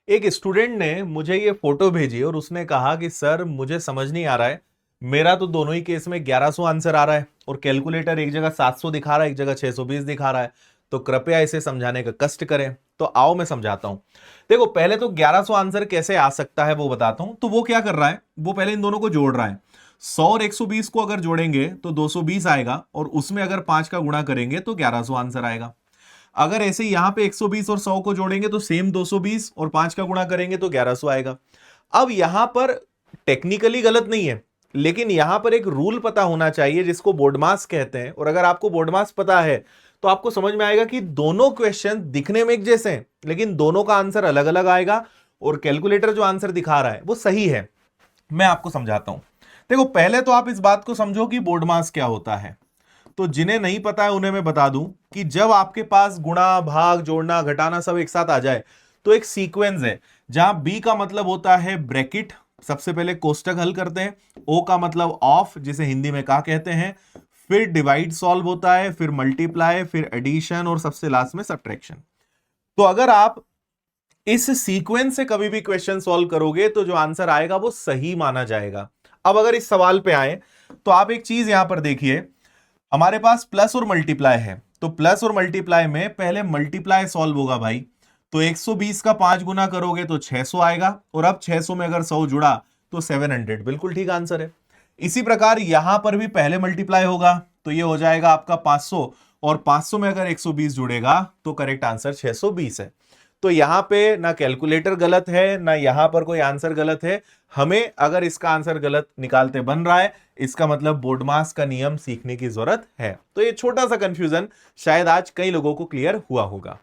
एक स्टूडेंट ने मुझे ये फोटो भेजी और उसने कहा कि सर मुझे समझ नहीं आ रहा है, मेरा तो दोनों ही केस में 1100 आंसर आ रहा है और कैलकुलेटर एक जगह 700 दिखा रहा है, एक जगह 620 दिखा रहा है। तो कृपया इसे समझाने का कष्ट करें। तो आओ मैं समझाता हूं। देखो, पहले तो 1100 आंसर कैसे आ सकता है वो बताता हूं। तो वो क्या कर रहा है, वो पहले इन दोनों को जोड़ रहा है। 100 और 120 को अगर जोड़ेंगे तो 220 आएगा और उसमें अगर 5 का गुणा करेंगे तो 1100 आंसर आएगा। अगर ऐसे यहां पे 120 और 100 को जोड़ेंगे तो सेम 220 और 5 का गुणा करेंगे तो 1100 आएगा। अब यहां पर टेक्निकली गलत नहीं है, लेकिन यहां पर एक रूल पता होना चाहिए जिसको बोर्ड मास कहते हैं। और अगर आपको बोर्ड मास पता है तो आपको समझ में आएगा कि दोनों क्वेश्चन दिखने में एक जैसे हैं, लेकिन दोनों का आंसर अलग अलग आएगा और कैलकुलेटर जो आंसर दिखा रहा है वो सही है। मैं आपको समझाता हूं। देखो, पहले तो आप इस बात को समझो कि बोर्ड मास क्या होता है। तो जिन्हें नहीं पता है उन्हें मैं बता दूं कि जब आपके पास गुणा भाग जोड़ना घटाना सब एक साथ आ जाए तो एक सीक्वेंस है जहां बी का मतलब होता है ब्रैकेट, सबसे पहले कोष्टक हल करते हैं। ओ का मतलब ऑफ, जिसे हिंदी में का कहते हैं। फिर डिवाइड सॉल्व होता है, फिर मल्टीप्लाई, फिर एडिशन और सबसे लास्ट में सब्ट्रैक्शन। तो अगर आप इस सीक्वेंस से कभी भी क्वेश्चन सॉल्व करोगे तो जो आंसर आएगा वो सही माना जाएगा। अब अगर इस सवाल पे आए तो आप एक चीज यहां पर देखिए, हमारे पास प्लस और मल्टीप्लाई है। तो प्लस और मल्टीप्लाई में पहले मल्टीप्लाई सॉल्व होगा भाई। तो 120 का 5 गुना करोगे तो 600 आएगा और अब 600 में अगर 100 जुड़ा तो 700, बिल्कुल ठीक आंसर है। इसी प्रकार यहां पर भी पहले मल्टीप्लाई होगा तो ये हो जाएगा आपका 500 और 500 में अगर 120 जुड़ेगा तो करेक्ट आंसर 620 है। तो यहां पे ना कैलकुलेटर गलत है ना यहां पर कोई आंसर गलत है। हमें अगर इसका आंसर गलत निकालते बन रहा है, इसका मतलब बोर्ड मास का नियम सीखने की जरूरत है। तो ये छोटा सा कंफ्यूजन शायद आज कई लोगों को क्लियर हुआ होगा।